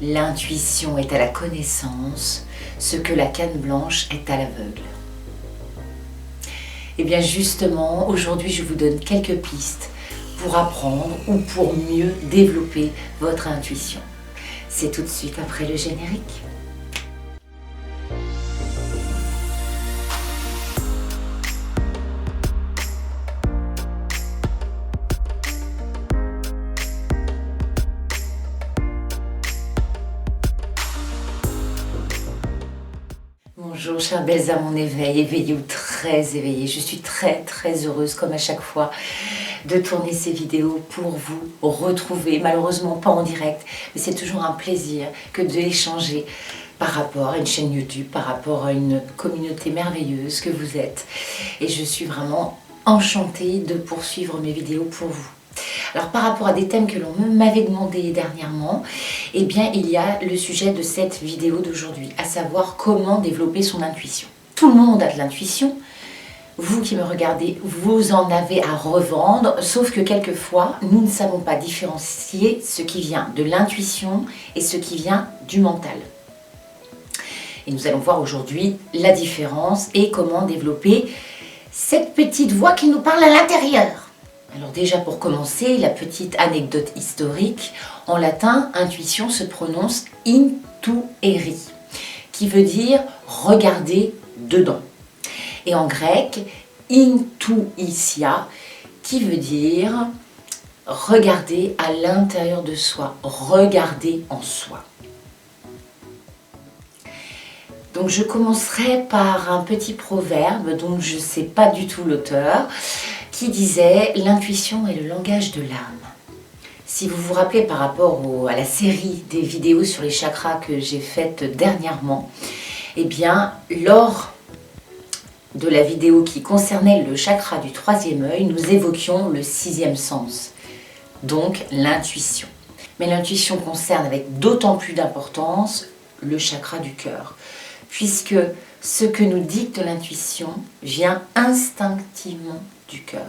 L'intuition est à la connaissance, ce que la canne blanche est à l'aveugle. Et bien justement, aujourd'hui je vous donne quelques pistes pour apprendre ou pour mieux développer votre intuition. C'est tout de suite après le générique. Bonjour chères belles âmes en éveil, éveillées ou très éveillées. Je suis très heureuse comme à chaque fois de tourner ces vidéos pour vous retrouver. Malheureusement pas en direct, mais c'est toujours un plaisir que d'échanger par rapport à une chaîne YouTube, par rapport à une communauté merveilleuse que vous êtes. Et je suis vraiment enchantée de poursuivre mes vidéos pour vous. Alors par rapport à des thèmes que l'on m'avait demandé dernièrement, eh bien il y a le sujet de cette vidéo d'aujourd'hui, à savoir comment développer son intuition. Tout le monde a de l'intuition, vous qui me regardez, vous en avez à revendre, sauf que quelquefois nous ne savons pas différencier ce qui vient de l'intuition et ce qui vient du mental. Et nous allons voir aujourd'hui la différence et comment développer cette petite voix qui nous parle à l'intérieur. Alors déjà pour commencer, la petite anecdote historique, en latin, intuition se prononce intueri, qui veut dire regarder dedans. Et en grec, intuitia, qui veut dire regarder à l'intérieur de soi, regarder en soi. Donc je commencerai par un petit proverbe dont je ne sais pas du tout l'auteur, qui disait « L'intuition est le langage de l'âme ». Si vous vous rappelez par rapport à la série des vidéos sur les chakras que j'ai faites dernièrement, eh bien, lors de la vidéo qui concernait le chakra du troisième œil, nous évoquions le sixième sens, donc l'intuition. Mais l'intuition concerne avec d'autant plus d'importance le chakra du cœur, puisque ce que nous dicte l'intuition vient instinctivement du cœur.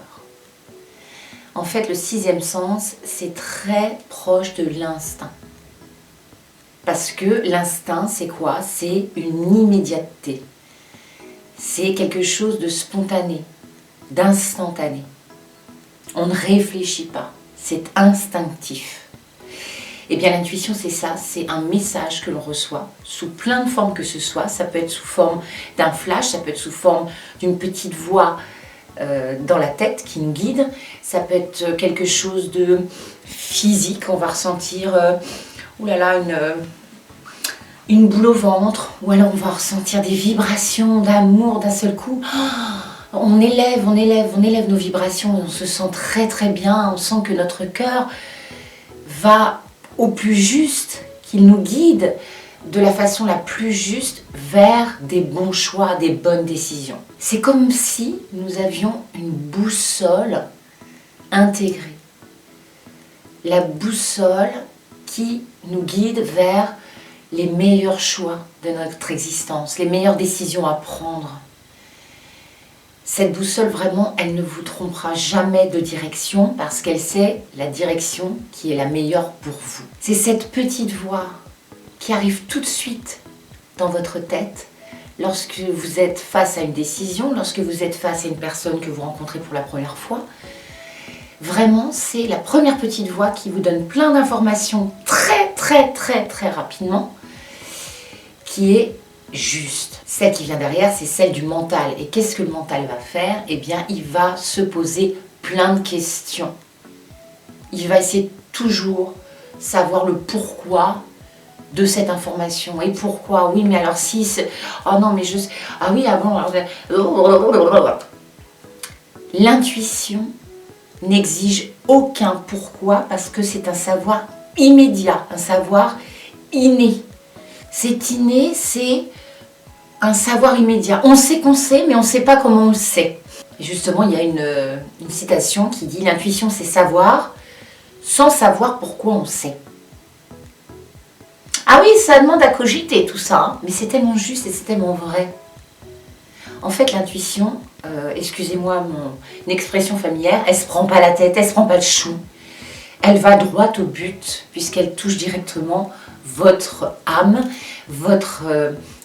En fait, le sixième sens, c'est très proche de l'instinct. Parce que l'instinct, c'est quoi? C'est une immédiateté. C'est quelque chose de spontané, d'instantané. On ne réfléchit pas, c'est instinctif. Eh bien, l'intuition, c'est ça, c'est un message que l'on reçoit sous plein de formes que ce soit. Ça peut être sous forme d'un flash, ça peut être sous forme d'une petite voix dans la tête qui nous guide. Ça peut être quelque chose de physique, on va ressentir une boule au ventre, ou alors on va ressentir des vibrations d'amour d'un seul coup. On élève nos vibrations et on se sent très bien. On sent que notre cœur va au plus juste, qu'il nous guide de la façon la plus juste vers des bons choix, des bonnes décisions. C'est comme si nous avions une boussole intégrée. La boussole qui nous guide vers les meilleurs choix de notre existence, les meilleures décisions à prendre. Cette boussole, vraiment, elle ne vous trompera jamais de direction parce qu'elle sait la direction qui est la meilleure pour vous. C'est cette petite voix qui arrive tout de suite dans votre tête lorsque vous êtes face à une décision, lorsque vous êtes face à une personne que vous rencontrez pour la première fois. Vraiment, c'est la première petite voix qui vous donne plein d'informations très rapidement, qui est juste. Celle qui vient derrière, c'est celle du mental. Et qu'est-ce que le mental va faire? Eh bien, il va se poser plein de questions. Il va essayer toujours savoir le pourquoi de cette information. Et pourquoi? Oui, mais alors si... Oh non, mais je... Ah oui, ah bon... L'intuition n'exige aucun pourquoi parce que c'est un savoir immédiat, un savoir inné. C'est inné, c'est un savoir immédiat. On sait qu'on sait, mais on ne sait pas comment on le sait. Et justement, il y a une citation qui dit « L'intuition, c'est savoir sans savoir pourquoi on sait ». Ah oui, ça demande à cogiter tout ça, hein, mais c'est tellement juste et c'est tellement vrai. En fait, l'intuition, excusez-moi mon expression familière, elle se prend pas la tête, elle se prend pas le chou. Elle va droit au but, puisqu'elle touche directement votre âme, votre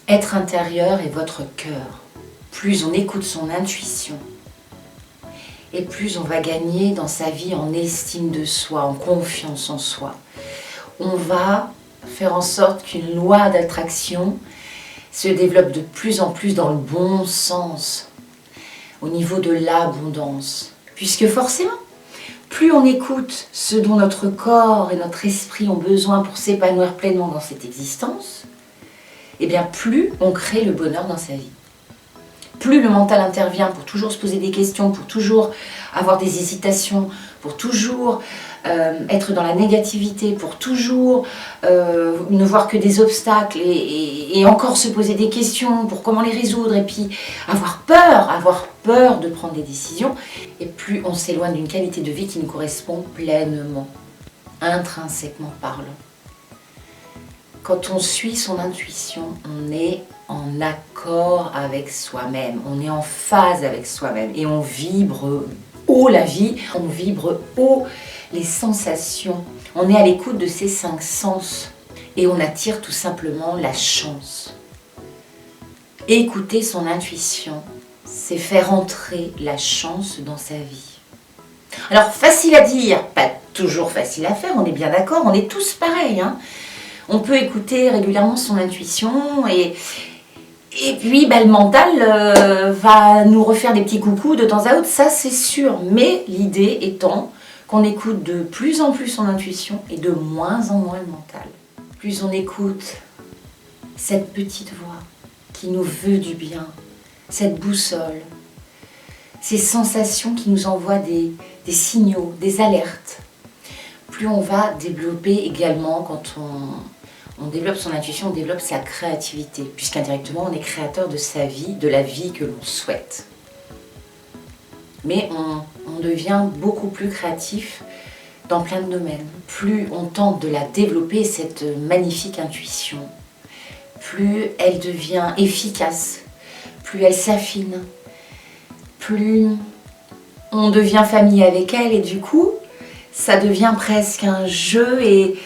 être intérieur et votre cœur. Plus on écoute son intuition, et plus on va gagner dans sa vie en estime de soi, en confiance en soi. On va faire en sorte qu'une loi d'attraction se développe de plus en plus dans le bon sens, au niveau de l'abondance. Puisque forcément, plus on écoute ce dont notre corps et notre esprit ont besoin pour s'épanouir pleinement dans cette existence, et bien plus on crée le bonheur dans sa vie. Plus le mental intervient pour toujours se poser des questions, pour toujours avoir des hésitations, pour toujours être dans la négativité, pour toujours ne voir que des obstacles et encore se poser des questions pour comment les résoudre et puis avoir peur de prendre des décisions, et plus on s'éloigne d'une qualité de vie qui nous correspond pleinement, intrinsèquement parlant. Quand on suit son intuition, on est en accord avec soi-même, on est en phase avec soi-même et on vibre haut la vie, on vibre haut les sensations. On est à l'écoute de ces 5 sens et on attire tout simplement la chance. Écouter son intuition, c'est faire entrer la chance dans sa vie. Alors facile à dire, pas toujours facile à faire, on est bien d'accord, on est tous pareils, hein. On peut écouter régulièrement son intuition et puis le mental va nous refaire des petits coucous de temps à autre, ça c'est sûr. Mais l'idée étant qu'on écoute de plus en plus son intuition et de moins en moins le mental. Plus on écoute cette petite voix qui nous veut du bien, cette boussole, ces sensations qui nous envoient des signaux, des alertes, plus on va développer également, quand on développe son intuition, on développe sa créativité, puisqu'indirectement on est créateur de sa vie, de la vie que l'on souhaite. Mais on devient beaucoup plus créatif dans plein de domaines. Plus on tente de la développer, cette magnifique intuition, plus elle devient efficace, plus elle s'affine, plus on devient famille avec elle et du coup, ça devient presque un jeu et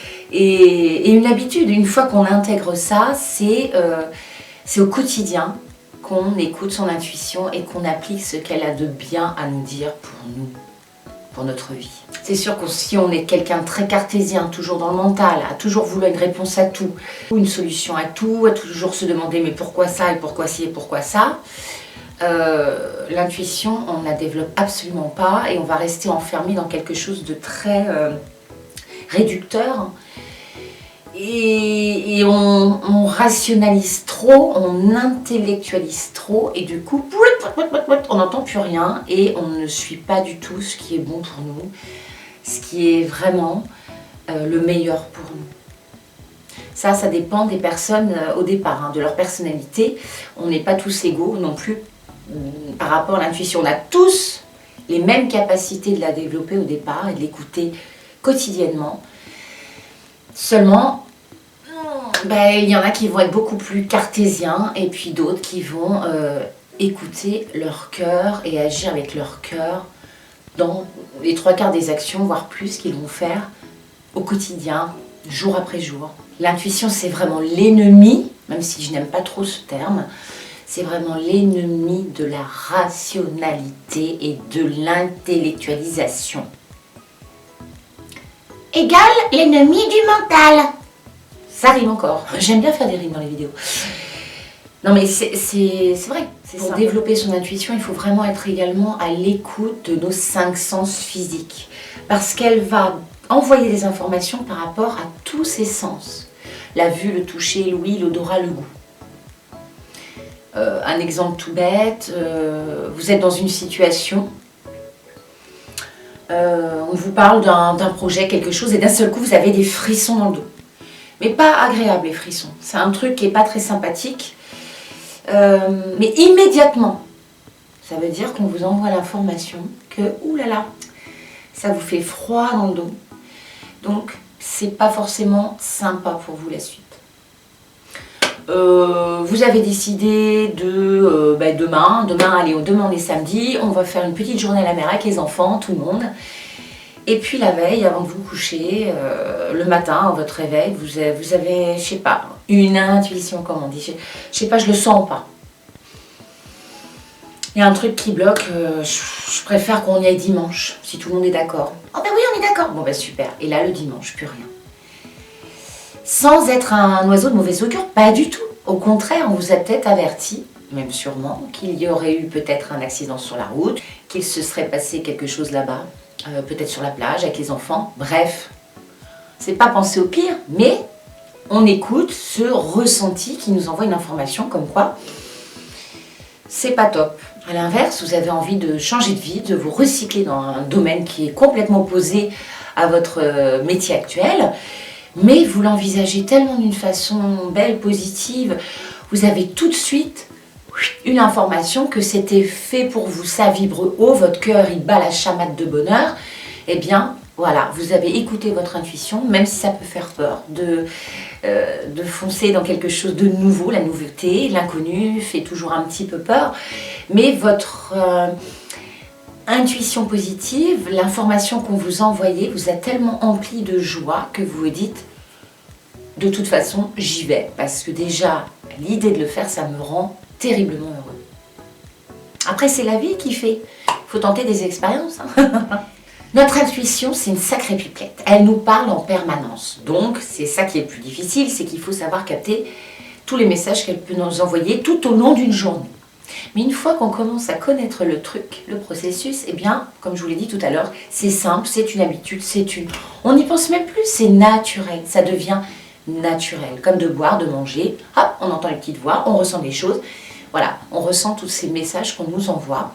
une habitude. Une fois qu'on intègre ça, c'est au quotidien qu'on écoute son intuition et qu'on applique ce qu'elle a de bien à nous dire pour nous, pour notre vie. C'est sûr que si on est quelqu'un de très cartésien, toujours dans le mental, à toujours vouloir une réponse à tout, ou une solution à tout, à toujours se demander mais pourquoi ça et pourquoi ci et pourquoi ça, l'intuition, on ne la développe absolument pas et on va rester enfermé dans quelque chose de très réducteur. Et on rationalise trop, on intellectualise trop et du coup, on n'entend plus rien et on ne suit pas du tout ce qui est bon pour nous, ce qui est vraiment le meilleur pour nous. Ça dépend des personnes au départ, hein, de leur personnalité. On n'est pas tous égaux non plus par rapport à l'intuition. On a tous les mêmes capacités de la développer au départ et de l'écouter quotidiennement. Seulement, il y en a qui vont être beaucoup plus cartésiens et puis d'autres qui vont écouter leur cœur et agir avec leur cœur dans les 3/4 des actions, voire plus, qu'ils vont faire au quotidien, jour après jour. L'intuition, c'est vraiment l'ennemi, même si je n'aime pas trop ce terme, c'est vraiment l'ennemi de la rationalité et de l'intellectualisation. Égale l'ennemi du mental. Ça rime encore. J'aime bien faire des rimes dans les vidéos. Non mais c'est vrai. Pour développer son intuition, il faut vraiment être également à l'écoute de nos 5 sens physiques. Parce qu'elle va envoyer des informations par rapport à tous ses sens. La vue, le toucher, l'ouïe, l'odorat, le goût. Un exemple tout bête, vous êtes dans une situation, on vous parle d'un projet, quelque chose, et d'un seul coup vous avez des frissons dans le dos. Mais pas agréables les frissons, c'est un truc qui n'est pas très sympathique, mais immédiatement, ça veut dire qu'on vous envoie l'information que, oulala, ça vous fait froid dans le dos, donc c'est pas forcément sympa pour vous la suite. Vous avez décidé de demain on est samedi, on va faire une petite journée à la mer avec les enfants, tout le monde. Et puis la veille, avant de vous coucher, le matin, à votre réveil, vous avez, je sais pas, une intuition, comme on dit. Je sais pas, je le sens pas. Il y a un truc qui bloque, je préfère qu'on y aille dimanche, si tout le monde est d'accord. Oh ben oui, on est d'accord. Bon ben super. Et là, le dimanche, plus rien. Sans être un oiseau de mauvais augure, pas du tout. Au contraire, on vous a peut-être averti, même sûrement, qu'il y aurait eu peut-être un accident sur la route, qu'il se serait passé quelque chose là-bas, peut-être sur la plage avec les enfants. Bref, c'est pas penser au pire, mais on écoute ce ressenti qui nous envoie une information comme quoi c'est pas top. À l'inverse, vous avez envie de changer de vie, de vous recycler dans un domaine qui est complètement opposé à votre métier actuel, mais vous l'envisagez tellement d'une façon belle, positive, vous avez tout de suite une information que c'était fait pour vous, ça vibre haut, votre cœur il bat la chamade de bonheur, eh bien voilà, vous avez écouté votre intuition, même si ça peut faire peur, de foncer dans quelque chose de nouveau, la nouveauté, l'inconnu fait toujours un petit peu peur, mais votre intuition positive, l'information qu'on vous a envoyée, vous a tellement empli de joie que vous vous dites, de toute façon, j'y vais, parce que déjà, l'idée de le faire, ça me rend terriblement heureux. Après, c'est la vie qui fait, il faut tenter des expériences. Notre intuition, c'est une sacrée pipelette. Elle nous parle en permanence. Donc, c'est ça qui est le plus difficile, c'est qu'il faut savoir capter tous les messages qu'elle peut nous envoyer tout au long d'une journée. Mais une fois qu'on commence à connaître le truc, le processus, eh bien, comme je vous l'ai dit tout à l'heure, c'est simple, c'est une habitude, on n'y pense même plus, c'est naturel, ça devient naturel. Comme de boire, de manger, hop, on entend les petites voix, on ressent des choses. Voilà, on ressent tous ces messages qu'on nous envoie,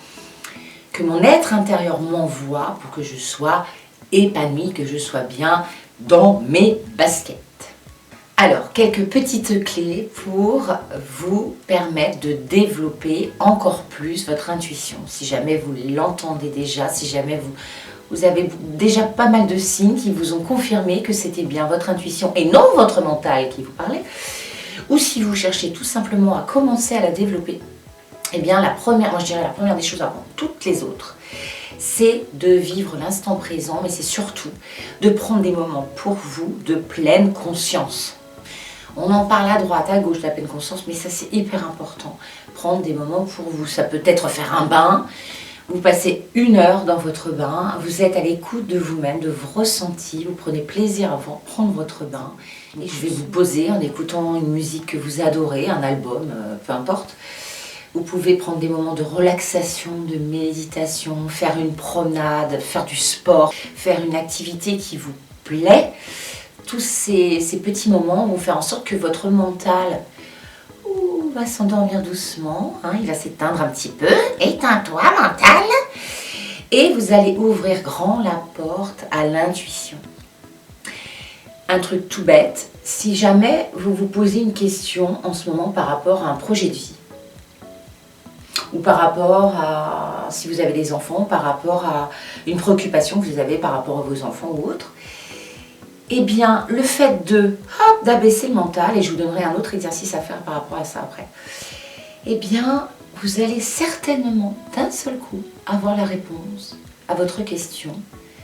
que mon être intérieur m'envoie pour que je sois épanouie, que je sois bien dans mes baskets. Alors, quelques petites clés pour vous permettre de développer encore plus votre intuition. Si jamais vous l'entendez déjà, si jamais vous avez déjà pas mal de signes qui vous ont confirmé que c'était bien votre intuition et non votre mental qui vous parlait, ou si vous cherchez tout simplement à commencer à la développer, eh bien moi je dirais la première des choses avant toutes les autres, c'est de vivre l'instant présent, mais c'est surtout de prendre des moments pour vous de pleine conscience. On en parle à droite, à gauche de la pleine conscience, mais ça c'est hyper important. Prendre des moments pour vous, ça peut être faire un bain, vous passez 1 heure dans votre bain, vous êtes à l'écoute de vous-même, de vos ressentis, vous prenez plaisir à prendre votre bain. Et je vais vous poser en écoutant une musique que vous adorez, un album, peu importe. Vous pouvez prendre des moments de relaxation, de méditation, faire une promenade, faire du sport, faire une activité qui vous plaît. Tous ces petits moments vont faire en sorte que votre mental va s'endormir doucement, hein, il va s'éteindre un petit peu. Éteins-toi, mental. Et vous allez ouvrir grand la porte à l'intuition. Un truc tout bête, si jamais vous vous posez une question en ce moment par rapport à un projet de vie, ou par rapport à, si vous avez des enfants, par rapport à une préoccupation que vous avez par rapport à vos enfants ou autre, eh bien, le fait d'abaisser le mental, et je vous donnerai un autre exercice à faire par rapport à ça après, eh bien, vous allez certainement, d'un seul coup, avoir la réponse à votre question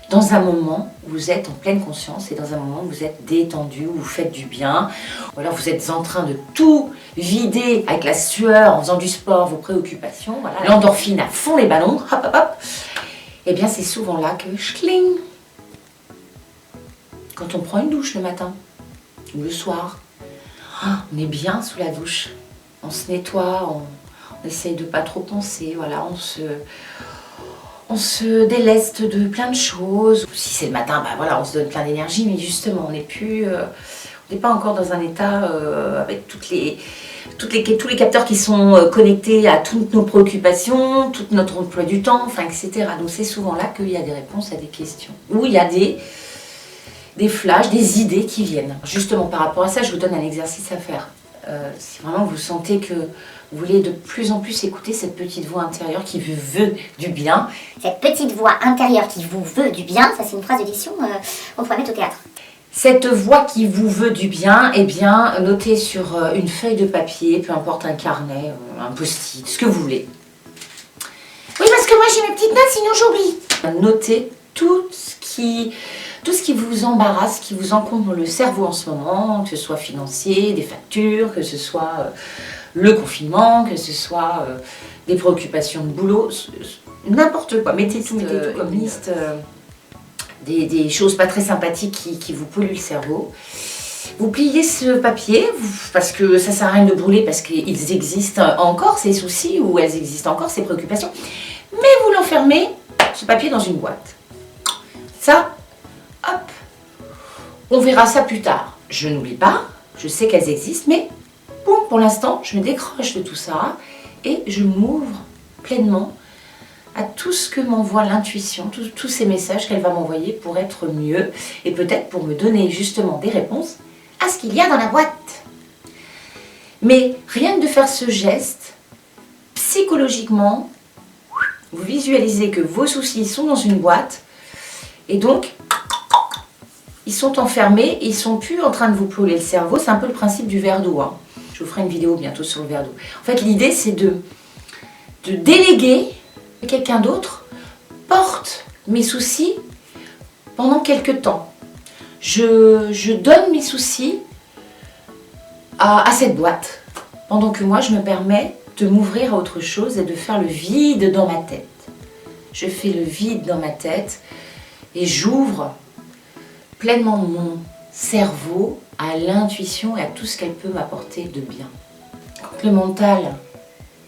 dans un moment où vous êtes en pleine conscience et dans un moment où vous êtes détendu, où vous faites du bien, ou alors vous êtes en train de tout vider avec la sueur, en faisant du sport, vos préoccupations, voilà, l'endorphine à fond les ballons, hop hop hop, eh bien c'est souvent là que schling, quand on prend une douche le matin ou le soir, on est bien sous la douche, on se nettoie, on essaye de pas trop penser, voilà, on se déleste de plein de choses. Si c'est le matin, bah voilà, on se donne plein d'énergie, mais justement, on n'est pas encore dans un état avec tous les capteurs qui sont connectés à toutes nos préoccupations, tout notre emploi du temps, enfin, etc. Donc c'est souvent là qu'il y a des réponses à des questions, où il y a des flashs, des idées qui viennent. Justement, par rapport à ça, je vous donne un exercice à faire. Si vraiment vous sentez que vous voulez de plus en plus écouter cette petite voix intérieure qui vous veut du bien. Cette petite voix intérieure qui vous veut du bien, ça c'est une phrase d'édition qu'on pourrait mettre au théâtre. Cette voix qui vous veut du bien, eh bien, notez sur une feuille de papier, peu importe un carnet, un post-it, ce que vous voulez. Oui, parce que moi j'ai mes petites notes, sinon j'oublie. Notez tout ce tout ce qui vous embarrasse, qui vous encombre le cerveau en ce moment, que ce soit financier, des factures, que ce soit le confinement, que ce soit des préoccupations de boulot, n'importe quoi. Mettez tout comme liste des choses pas très sympathiques qui vous polluent le cerveau. Vous pliez ce papier, parce que ça sert à rien de brûler, parce qu'ils existent encore, ces soucis, ou elles existent encore, ces préoccupations. Mais vous l'enfermez, ce papier, dans une boîte. Ça, hop, on verra ça plus tard. Je n'oublie pas, je sais qu'elles existent, mais boum, pour l'instant, je me décroche de tout ça et je m'ouvre pleinement à tout ce que m'envoie l'intuition, tous ces messages qu'elle va m'envoyer pour être mieux et peut-être pour me donner justement des réponses à ce qu'il y a dans la boîte. Mais rien que de faire ce geste, psychologiquement, vous visualisez que vos soucis sont dans une boîte et donc ils sont enfermés, ils ne sont plus en train de vous polluer le cerveau. C'est un peu le principe du verre d'eau. Hein. Je vous ferai une vidéo bientôt sur le verre d'eau. En fait, l'idée, c'est de déléguer que quelqu'un d'autre porte mes soucis pendant quelques temps. Je donne mes soucis à cette boîte pendant que moi, je me permets de m'ouvrir à autre chose et de faire le vide dans ma tête. Je fais le vide dans ma tête et j'ouvre pleinement mon cerveau à l'intuition et à tout ce qu'elle peut m'apporter de bien. Quand le mental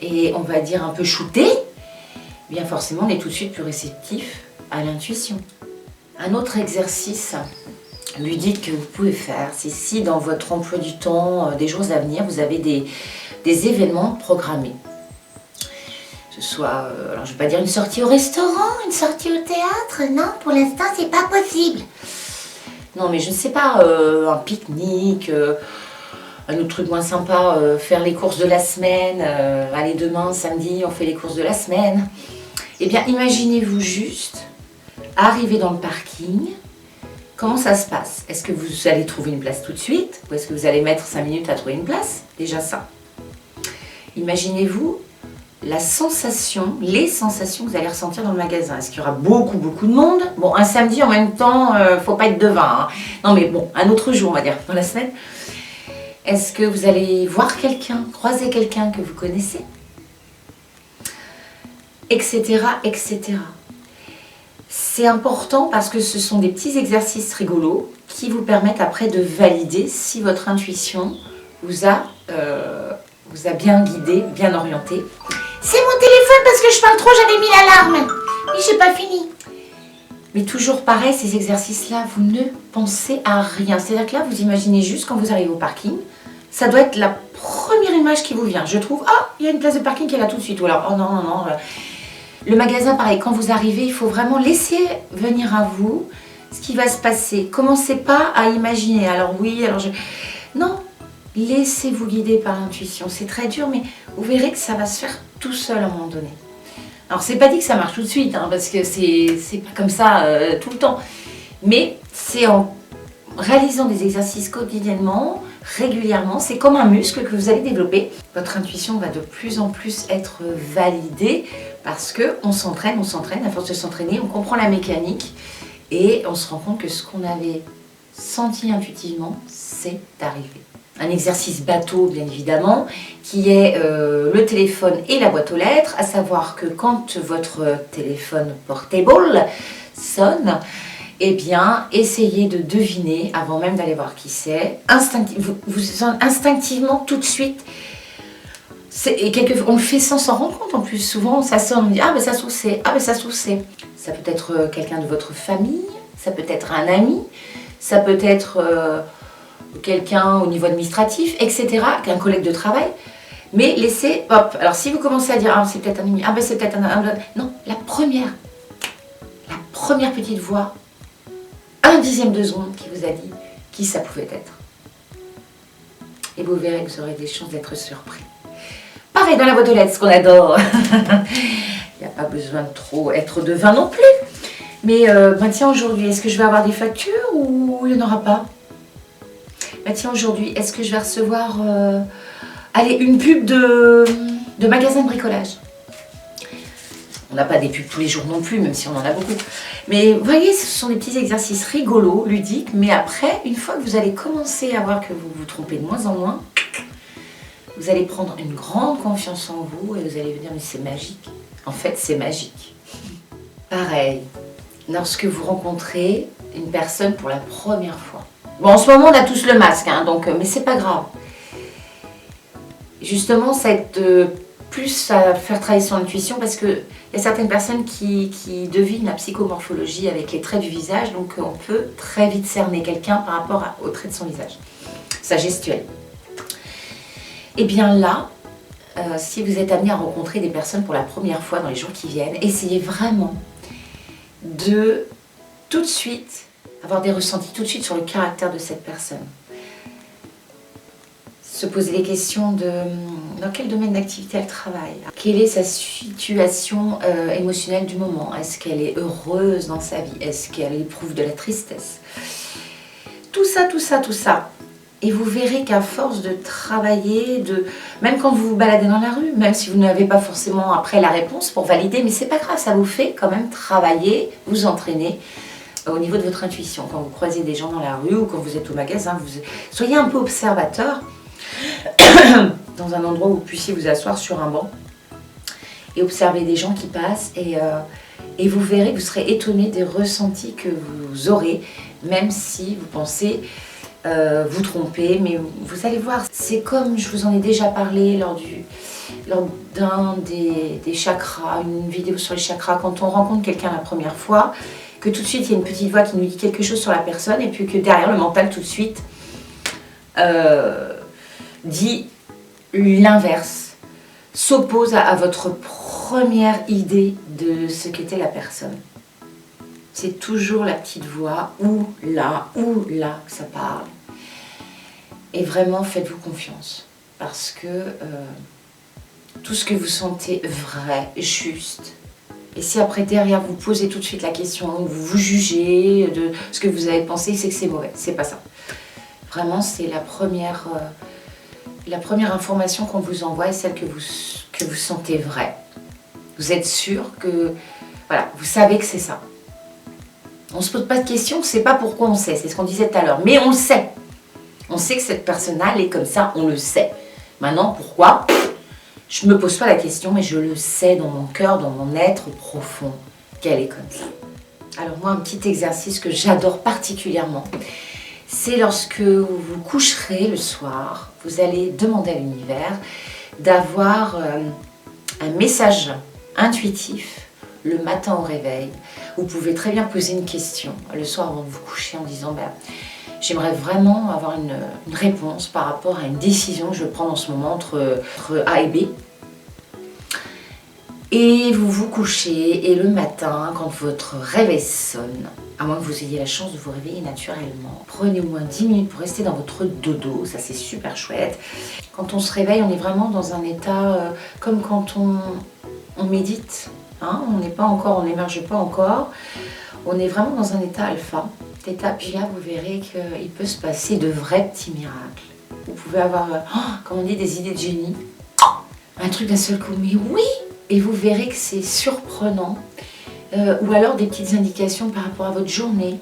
est, on va dire, un peu shooté, bien forcément on est tout de suite plus réceptif à l'intuition. Un autre exercice ludique que vous pouvez faire, c'est si dans votre emploi du temps, des jours à venir, vous avez des événements programmés. Que ce soit, alors je ne vais pas dire une sortie au restaurant, une sortie au théâtre, non, pour l'instant c'est pas possible. Non, mais je ne sais pas, un pique-nique, un autre truc moins sympa, faire les courses de la semaine, allez demain, samedi, on fait les courses de la semaine. Eh bien, imaginez-vous juste arriver dans le parking, comment ça se passe? Est-ce que vous allez trouver une place tout de suite? Ou est-ce que vous allez mettre 5 minutes à trouver une place? Déjà ça. Imaginez-vous la sensation, les sensations que vous allez ressentir dans le magasin. Est-ce qu'il y aura beaucoup de monde? Bon, un samedi en même temps, faut pas être devin. Hein. Non mais bon, un autre jour on va dire, dans la semaine. Est-ce que vous allez voir quelqu'un, croiser quelqu'un que vous connaissez? Etc, etc. C'est important parce que ce sont des petits exercices rigolos qui vous permettent après de valider si votre intuition vous a bien guidé, bien orienté. C'est mon téléphone parce que je parle trop, j'avais mis l'alarme. Oui, j'ai pas fini. Mais toujours pareil, ces exercices-là, vous ne pensez à rien. C'est-à-dire que là, vous imaginez juste quand vous arrivez au parking, ça doit être la première image qui vous vient. Je trouve, ah, il y a une place de parking qui est là tout de suite. Ou alors, oh non, non, non. Le magasin, pareil, quand vous arrivez, il faut vraiment laisser venir à vous ce qui va se passer. Commencez pas à imaginer. Alors oui, alors je... Non, laissez-vous guider par l'intuition. C'est très dur, mais vous verrez que ça va se faire tout seul à un moment donné. Alors, c'est pas dit que ça marche tout de suite, hein, parce que c'est pas comme ça tout le temps. Mais c'est en réalisant des exercices quotidiennement, régulièrement, c'est comme un muscle que vous allez développer. Votre intuition va de plus en plus être validée parce qu'on s'entraîne, à force de s'entraîner, on comprend la mécanique et on se rend compte que ce qu'on avait senti intuitivement, c'est arrivé. Un exercice bateau, bien évidemment, qui est le téléphone et la boîte aux lettres, à savoir que quand votre téléphone portable sonne, eh bien, essayez de deviner, avant même d'aller voir qui c'est, instinctivement, tout de suite, et on le fait sans s'en rendre compte en plus. Souvent, ça sonne, on dit « Ah, ben ça se trouve c'est, ah, ben ça se trouve c'est ». Ça peut être quelqu'un de votre famille, ça peut être un ami, ça peut être quelqu'un au niveau administratif, etc., un collègue de travail. Mais laissez, hop, alors si vous commencez à dire « Ah, c'est peut-être un ami, ah, ben c'est peut-être un... » Non, la première petite voix, 1/10 de seconde qui vous a dit qui ça pouvait être. Et vous verrez que vous aurez des chances d'être surpris. Pareil dans la boîte aux lettres, ce qu'on adore. Il n'y a pas besoin de trop être devin non plus. Mais tiens, aujourd'hui, est-ce que je vais avoir des factures ou il n'y en aura pas? Tiens, aujourd'hui, est-ce que je vais recevoir allez, une pub de magasin de bricolage? On n'a pas des pubs tous les jours non plus, même si on en a beaucoup. Mais vous voyez, ce sont des petits exercices rigolos, ludiques. Mais après, une fois que vous allez commencer à voir que vous vous trompez de moins en moins, vous allez prendre une grande confiance en vous et vous allez vous dire, mais c'est magique. En fait, c'est magique. Pareil, lorsque vous rencontrez une personne pour la première fois. Bon, en ce moment, on a tous le masque, hein, donc, mais c'est pas grave. Justement, ça aide plus à faire travailler son intuition parce qu'il y a certaines personnes qui devinent la psychomorphologie avec les traits du visage, donc on peut très vite cerner quelqu'un par rapport aux traits de son visage, sa gestuelle. Et bien là, si vous êtes amené à rencontrer des personnes pour la première fois dans les jours qui viennent, essayez vraiment de tout de suite avoir des ressentis tout de suite sur le caractère de cette personne. Se poser des questions de dans quel domaine d'activité elle travaille, quelle est sa situation émotionnelle du moment, est-ce qu'elle est heureuse dans sa vie, est-ce qu'elle éprouve de la tristesse. Tout ça, tout ça, tout ça. Et vous verrez qu'à force de travailler, même quand vous vous baladez dans la rue, même si vous n'avez pas forcément après la réponse pour valider, mais c'est pas grave, ça vous fait quand même travailler, vous entraîner au niveau de votre intuition. Quand vous croisez des gens dans la rue ou quand vous êtes au magasin, soyez un peu observateur dans un endroit où vous puissiez vous asseoir sur un banc et observer des gens qui passent et vous verrez, vous serez étonné des ressentis que vous aurez, même si vous pensez vous tromper, mais vous allez voir, c'est comme je vous en ai déjà parlé lors d'un des chakras, une vidéo sur les chakras, quand on rencontre quelqu'un la première fois, que tout de suite il y a une petite voix qui nous dit quelque chose sur la personne et puis que derrière le mental tout de suite dit l'inverse, s'oppose à votre première idée de ce qu'était la personne. C'est toujours la petite voix, ou là que ça parle. Et vraiment, faites-vous confiance. Parce que tout ce que vous sentez vrai, juste. Et si après, derrière, vous posez tout de suite la question, vous vous jugez de ce que vous avez pensé, c'est que c'est mauvais. C'est pas ça. Vraiment, c'est la première information qu'on vous envoie est celle que vous sentez vraie. Vous êtes sûr que... Voilà, vous savez que c'est ça. On ne se pose pas de questions, on ne sait pas pourquoi on sait, c'est ce qu'on disait tout à l'heure. Mais on le sait. On sait que cette personne-là, elle est comme ça, on le sait. Maintenant, pourquoi? Je ne me pose pas la question, mais je le sais dans mon cœur, dans mon être profond, qu'elle est comme ça. Alors moi, un petit exercice que j'adore particulièrement, c'est lorsque vous coucherez le soir, vous allez demander à l'univers d'avoir un message intuitif le matin au réveil. Vous pouvez très bien poser une question le soir avant de vous coucher en disant j'aimerais vraiment avoir une réponse par rapport à une décision que je prends en ce moment entre A et B. Et vous vous couchez et le matin, quand votre réveil sonne, à moins que vous ayez la chance de vous réveiller naturellement, prenez au moins 10 minutes pour rester dans votre dodo, ça c'est super chouette. Quand on se réveille, on est vraiment dans un état comme quand on médite. Hein, on n'émerge pas encore, on est vraiment dans un état alpha. Cet état, puis là, vous verrez qu'il peut se passer de vrais petits miracles. Vous pouvez avoir, comme on dit, des idées de génie, un truc d'un seul coup, mais oui! Et vous verrez que c'est surprenant. Ou alors des petites indications par rapport à votre journée.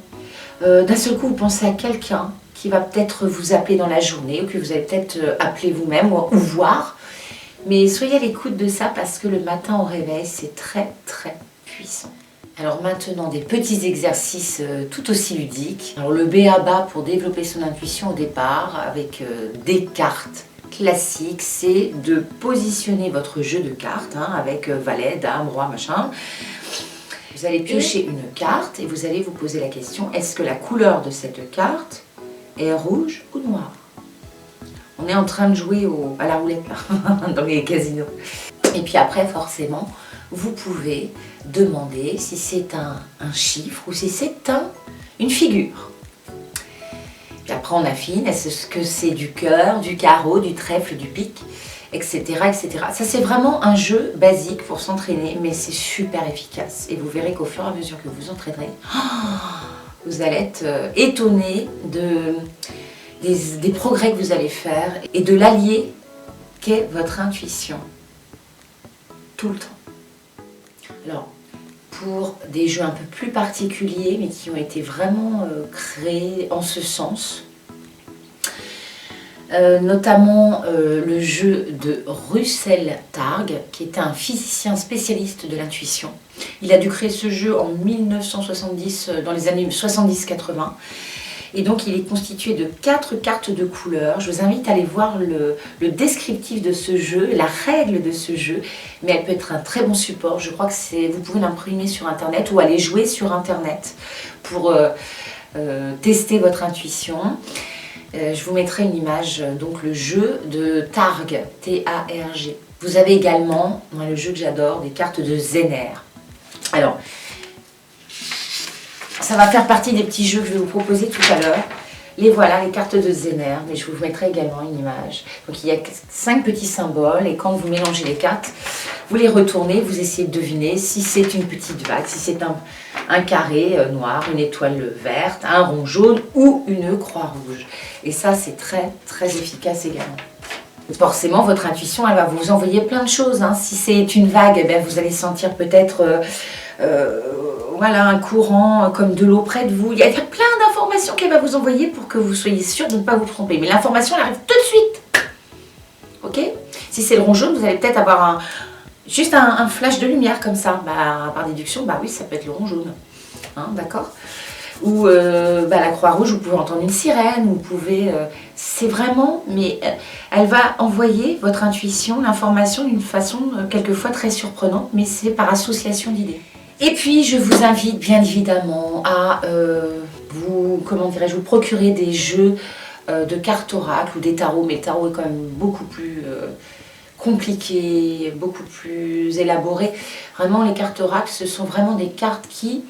D'un seul coup, vous pensez à quelqu'un qui va peut-être vous appeler dans la journée, ou que vous allez peut-être appeler vous-même, ou voir. Mais soyez à l'écoute de ça parce que le matin au réveil, c'est très très puissant. Alors maintenant, des petits exercices tout aussi ludiques. Alors le b.a.-ba pour développer son intuition au départ, avec des cartes classiques, c'est de positionner votre jeu de cartes, avec valet, dame, roi, machin. Vous allez piocher une carte et vous allez vous poser la question, est-ce que la couleur de cette carte est rouge ou noire? On est en train de jouer à la roulette là, dans les casinos. Et puis après, forcément, vous pouvez demander si c'est un chiffre ou si c'est une figure. Puis après, on affine. Est-ce que c'est du cœur, du carreau, du trèfle, du pic, etc., etc. Ça, c'est vraiment un jeu basique pour s'entraîner, mais c'est super efficace. Et vous verrez qu'au fur et à mesure que vous entraînerez, vous allez être étonné des progrès que vous allez faire et de l'allié qu'est votre intuition tout le temps. Alors, pour des jeux un peu plus particuliers, mais qui ont été vraiment créés en ce sens, notamment le jeu de Russell Targ, qui était un physicien spécialiste de l'intuition. Il a dû créer ce jeu en 1970, dans les années 70-80. Et donc il est constitué de 4 cartes de couleurs. Je vous invite à aller voir le descriptif de ce jeu, la règle de ce jeu. Mais elle peut être un très bon support. Je crois que vous pouvez l'imprimer sur internet ou aller jouer sur internet pour tester votre intuition. Je vous mettrai une image, donc le jeu de Targ, T-A-R-G. Vous avez également, moi, le jeu que j'adore, des cartes de Zener. Alors, ça va faire partie des petits jeux que je vais vous proposer tout à l'heure. Les voilà, les cartes de Zener, mais je vous mettrai également une image. Donc il y a 5 petits symboles et quand vous mélangez les cartes, vous les retournez, vous essayez de deviner si c'est une petite vague, si c'est un carré noir, une étoile verte, un rond jaune ou une croix rouge. Et ça, c'est très très efficace également. Forcément, votre intuition, elle va vous envoyer plein de choses. Hein. Si c'est une vague, eh bien, vous allez sentir peut-être voilà, un courant comme de l'eau près de vous. Il y a plein d'informations qu'elle va vous envoyer pour que vous soyez sûr de ne pas vous tromper. Mais l'information, elle arrive tout de suite. Ok? Si c'est le rond jaune, vous allez peut-être avoir juste un flash de lumière comme ça. Bah, par déduction, bah oui, ça peut être le rond jaune. Hein, d'accord? Ou la croix rouge, vous pouvez entendre une sirène, vous pouvez... c'est vraiment... Mais elle va envoyer votre intuition, l'information d'une façon quelquefois très surprenante, mais c'est par association d'idées. Et puis, je vous invite bien évidemment à vous procurer des jeux de cartes oracle ou des tarots, mais le tarot est quand même beaucoup plus compliqué, beaucoup plus élaboré. Vraiment, les cartes oracle, ce sont vraiment des cartes qui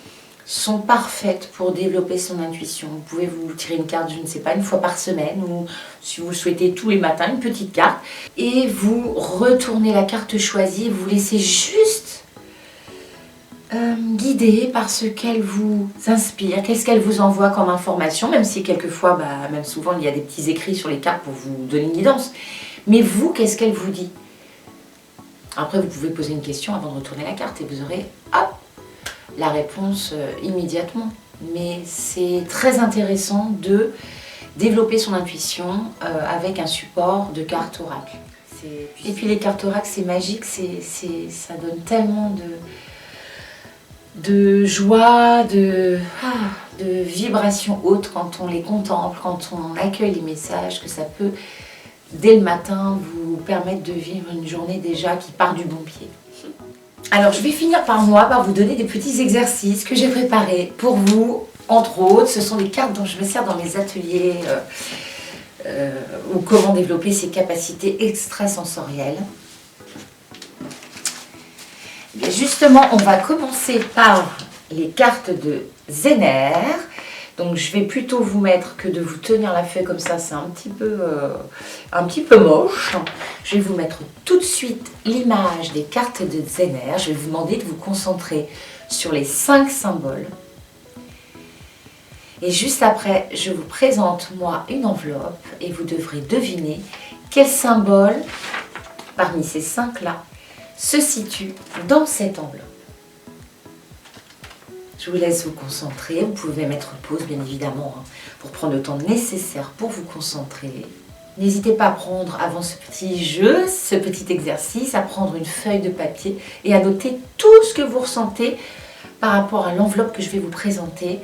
sont parfaites pour développer son intuition. Vous pouvez vous tirer une carte, je ne sais pas, une fois par semaine ou si vous le souhaitez tous les matins, une petite carte et vous retournez la carte choisie et vous laissez juste guider par ce qu'elle vous inspire, qu'est-ce qu'elle vous envoie comme information, même si quelquefois, même souvent, il y a des petits écrits sur les cartes pour vous donner une guidance. Mais vous, qu'est-ce qu'elle vous dit? Après, vous pouvez poser une question avant de retourner la carte et vous aurez, hop, la réponse immédiatement. Mais c'est très intéressant de développer son intuition avec un support de cartes oracle. Et puis les cartes oracle, c'est magique, ça donne tellement de joie, de vibrations hautes quand on les contemple, quand on accueille les messages, que ça peut, dès le matin, vous permettre de vivre une journée déjà qui part du bon pied. Alors, je vais finir par vous donner des petits exercices que j'ai préparés pour vous, entre autres. Ce sont des cartes dont je me sers dans mes ateliers ou comment développer ses capacités extrasensorielles. Et justement, on va commencer par les cartes de Zener. Donc, je vais plutôt vous mettre que de vous tenir la feuille comme ça, c'est un petit peu moche. Je vais vous mettre tout de suite l'image des cartes de Zener. Je vais vous demander de vous concentrer sur les 5 symboles. Et juste après, je vous présente, moi, une enveloppe et vous devrez deviner quel symbole, parmi ces 5-là, se situe dans cette enveloppe. Je vous laisse vous concentrer. Vous pouvez mettre pause, bien évidemment, pour prendre le temps nécessaire pour vous concentrer. N'hésitez pas à prendre, avant ce petit jeu, ce petit exercice, à prendre une feuille de papier et à noter tout ce que vous ressentez par rapport à l'enveloppe que je vais vous présenter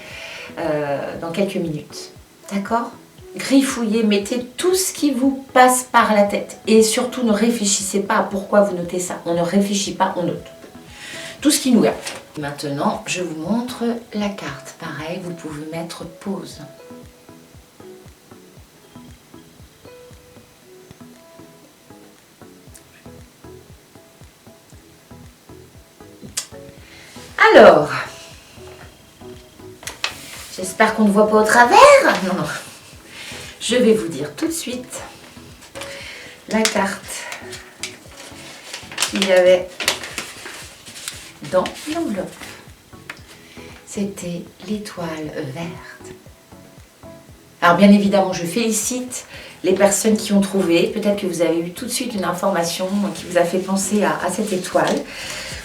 dans quelques minutes. D'accord ? Griffouillez, mettez tout ce qui vous passe par la tête. Et surtout, ne réfléchissez pas à pourquoi vous notez ça. On ne réfléchit pas, on note. Tout ce qui nous vient. Maintenant, je vous montre la carte. Pareil, vous pouvez mettre pause. Alors, j'espère qu'on ne voit pas au travers. Non. Je vais vous dire tout de suite la carte qu'il y avait dans l'enveloppe. C'était l'étoile verte. Alors bien évidemment, je félicite les personnes qui ont trouvé. Peut-être que vous avez eu tout de suite une information qui vous a fait penser à cette étoile.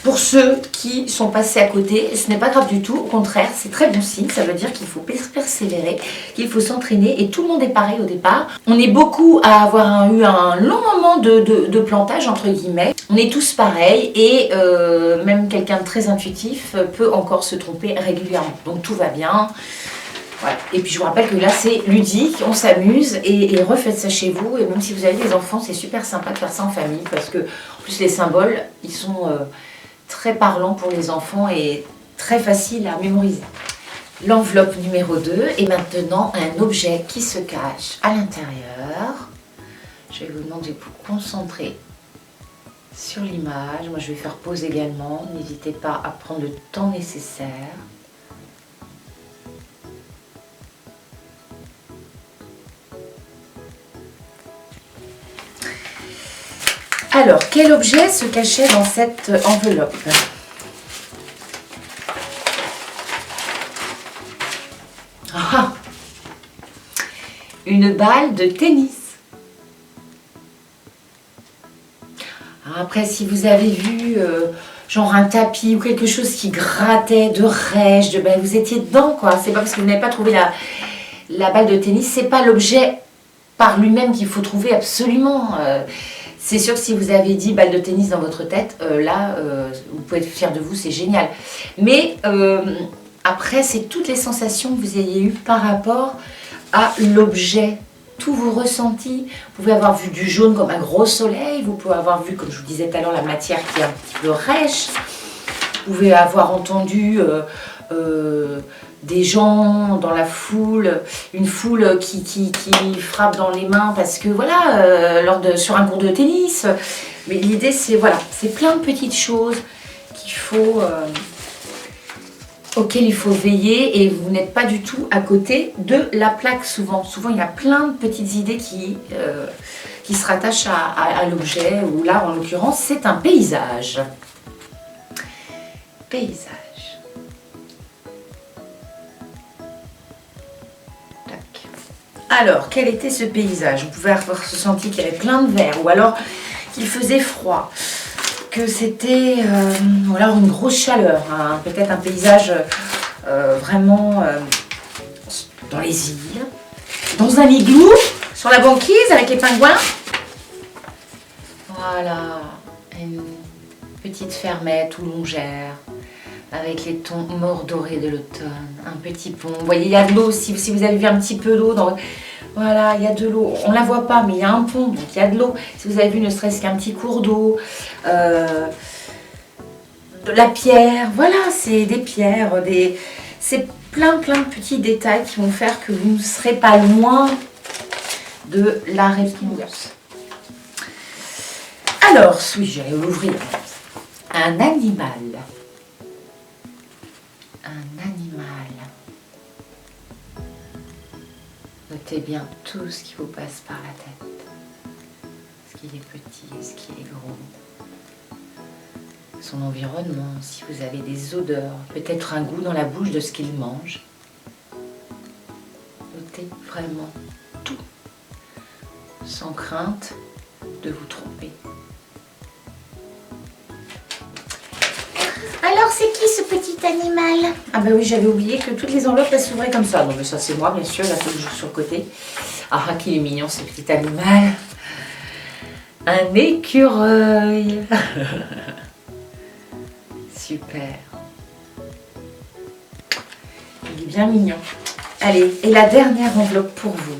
Pour ceux qui sont passés à côté, ce n'est pas grave du tout. Au contraire, c'est très bon signe. Ça veut dire qu'il faut persévérer, qu'il faut s'entraîner. Et tout le monde est pareil au départ. On est beaucoup à avoir eu un long moment de plantage, entre guillemets. On est tous pareils. Et même quelqu'un de très intuitif peut encore se tromper régulièrement. Donc tout va bien. Voilà. Et puis je vous rappelle que là c'est ludique, on s'amuse et refaites ça chez vous. Et même si vous avez des enfants, c'est super sympa de faire ça en famille. Parce que en plus les symboles, ils sont... très parlant pour les enfants et très facile à mémoriser. L'enveloppe numéro 2 est maintenant un objet qui se cache à l'intérieur. Je vais vous demander de vous concentrer sur l'image. Moi je vais faire pause également. N'hésitez pas à prendre le temps nécessaire. Alors, quel objet se cachait dans cette enveloppe? Ah, une balle de tennis. Après, si vous avez vu genre un tapis ou quelque chose qui grattait de rêche, ben, vous étiez dedans, quoi. C'est pas parce que vous n'avez pas trouvé la balle de tennis, c'est pas l'objet par lui-même qu'il faut trouver absolument. C'est sûr que si vous avez dit balle de tennis dans votre tête, là, vous pouvez être fier de vous, c'est génial. Mais après, c'est toutes les sensations que vous ayez eues par rapport à l'objet, tous vos ressentis. Vous pouvez avoir vu du jaune comme un gros soleil, vous pouvez avoir vu, comme je vous disais tout à l'heure, la matière qui est un petit peu rêche. Vous pouvez avoir entendu des gens dans la foule, une foule qui frappe dans les mains parce que voilà, sur un cours de tennis. Mais l'idée c'est voilà, c'est plein de petites choses auxquelles il faut veiller et vous n'êtes pas du tout à côté de la plaque souvent. Souvent il y a plein de petites idées qui se rattachent à l'objet ou là en l'occurrence c'est un paysage. Paysage. Alors, quel était ce paysage? Vous pouvez avoir ressenti qu'il y avait plein de verre, ou alors qu'il faisait froid, que c'était ou alors une grosse chaleur, hein, peut-être un paysage vraiment dans les îles, dans un igloo, sur la banquise avec les pingouins. Voilà, une petite fermette ou longère, avec les tons mordorés de l'automne, un petit pont. Vous voyez, il y a de l'eau, si vous avez vu un petit peu d'eau, voilà, il y a de l'eau. On ne la voit pas, mais il y a un pont, donc il y a de l'eau. Si vous avez vu ne serait-ce qu'un petit cours d'eau, de la pierre, voilà, c'est des pierres, c'est plein de petits détails qui vont faire que vous ne serez pas loin de la réponse. Alors, oui, j'allais l'ouvrir. Un animal. Un animal. Notez bien tout ce qui vous passe par la tête. Est-ce qu'il est petit, est-ce qu'il est gros? Son environnement, si vous avez des odeurs, peut-être un goût dans la bouche de ce qu'il mange. Notez vraiment tout, sans crainte de vous tromper. Alors, c'est qui ce petit animal? Ah ben oui, j'avais oublié que toutes les enveloppes, elles s'ouvraient comme ça. Non mais ça c'est moi, bien sûr, là faut que je joue sur le côté. Ah, qu'il est mignon ce petit animal. Un écureuil. Super. Il est bien mignon. Allez, et la dernière enveloppe pour vous.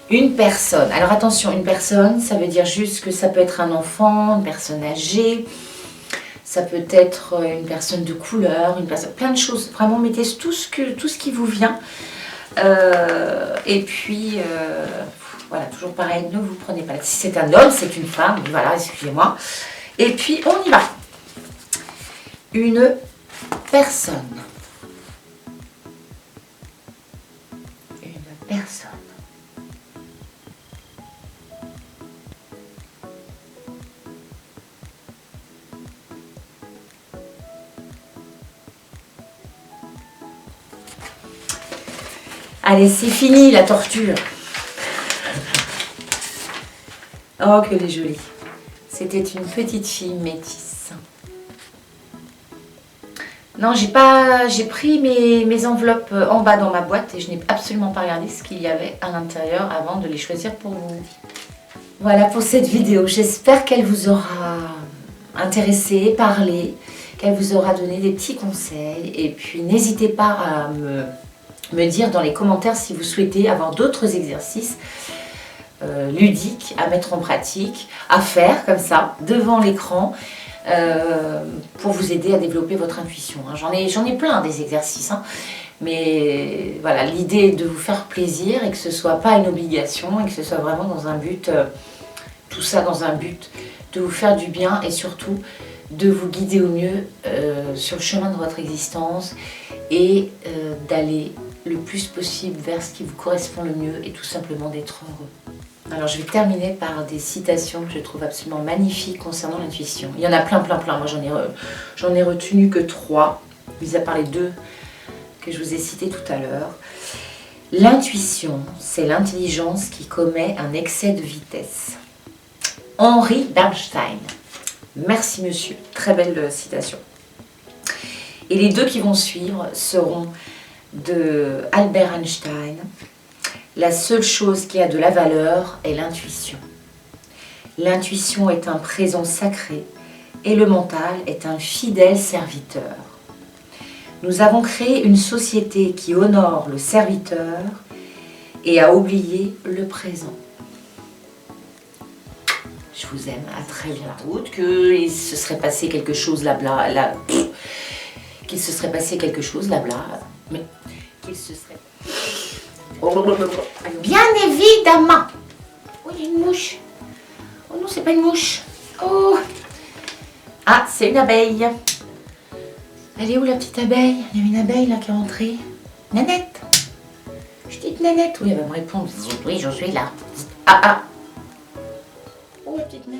Une personne. Alors attention, une personne, ça veut dire juste que ça peut être un enfant, une personne âgée. Ça peut être une personne de couleur, une personne, plein de choses. Vraiment, mettez tout ce qui vous vient. Et puis, voilà, toujours pareil, ne vous prenez pas. Si c'est un homme, c'est une femme. Voilà, excusez-moi. Et puis, on y va. Une personne. Une personne. Allez, c'est fini la torture. Oh, que elle est jolie. C'était une petite fille métisse. Non, j'ai pris mes enveloppes en bas dans ma boîte et je n'ai absolument pas regardé ce qu'il y avait à l'intérieur avant de les choisir pour vous. Voilà pour cette vidéo. J'espère qu'elle vous aura intéressé, parlé, qu'elle vous aura donné des petits conseils. Et puis n'hésitez pas à me dire dans les commentaires si vous souhaitez avoir d'autres exercices ludiques à mettre en pratique, à faire comme ça, devant l'écran. Pour vous aider à développer votre intuition. J'en ai plein des exercices, mais voilà, l'idée est de vous faire plaisir et que ce ne soit pas une obligation et que ce soit vraiment dans un but, tout ça dans un but de vous faire du bien et surtout de vous guider au mieux sur le chemin de votre existence et d'aller le plus possible vers ce qui vous correspond le mieux et tout simplement d'être heureux. Alors je vais terminer par des citations que je trouve absolument magnifiques concernant l'intuition. Il y en a plein. Moi j'en ai retenu que 3, mis à part les 2 que je vous ai cités tout à l'heure. L'intuition, c'est l'intelligence qui commet un excès de vitesse. Henri Bernstein. Merci monsieur, très belle citation. Et les 2 qui vont suivre seront de Albert Einstein. La seule chose qui a de la valeur est l'intuition. L'intuition est un présent sacré et le mental est un fidèle serviteur. Nous avons créé une société qui honore le serviteur et a oublié le présent. Je vous aime, à très bientôt. Qu'il se serait passé quelque chose là-bas, qu'il se serait passé quelque chose là-bas, mais qu'il se serait... Bien évidemment. Oh, il y a une mouche. Oh non, c'est pas une mouche. Oh. Ah, c'est une abeille. Elle est où la petite abeille? Il y a une abeille là qui est rentrée. Nanette. Petite Nanette. Oui, elle va me répondre. Oui, je suis là. Ah. Oh, la petite mère.